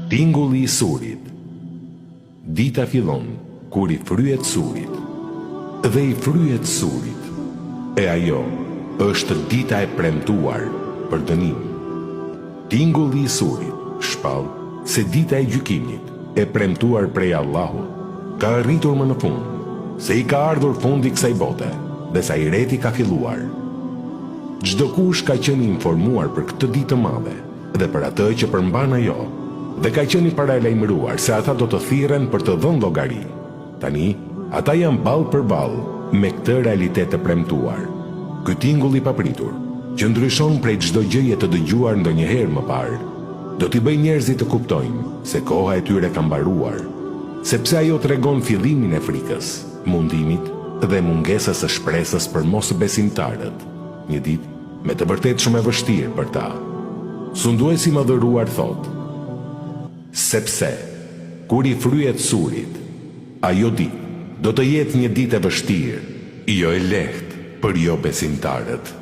Tingulli I surit. Dita fillon kur I fryet surit. Dhe I fryet surit. E ajo është dita e premtuar për dënim. Tingulli I surit shpall se dita e gjykimit e premtuar prej Allahut ka arritur më në fund, se I ka ardhur fundi kësaj bote dhe sa I reti ka filluar. Çdo kush ka qenë informuar për këtë ditë të madhe dhe për atë që përmban ajo, dhe ka qenë I paralajmëruar se ata do të thirren për të dhënë llogari. Tani, ata janë ballë për ballë me këtë realitet të premtuar. Ky tingull I papritur, që ndryshon prej çdo gjëje të dëgjuar ndonjëherë më parë, do t'i bëjë njerëzit të kuptojnë se koha e tyre ka mbaruar, sepse ajo tregon fillimin e frikës, mundimit dhe mungesës së shpresës për mosbesimtarët. Një ditë me të vërtetë shumë e vështirë për ta. Sunduesi I madhëruar thotë: sepse kur I fryet surit, ajo ditë do të jetë një ditë e vështirë, jo e lehtë për jo besimtarët.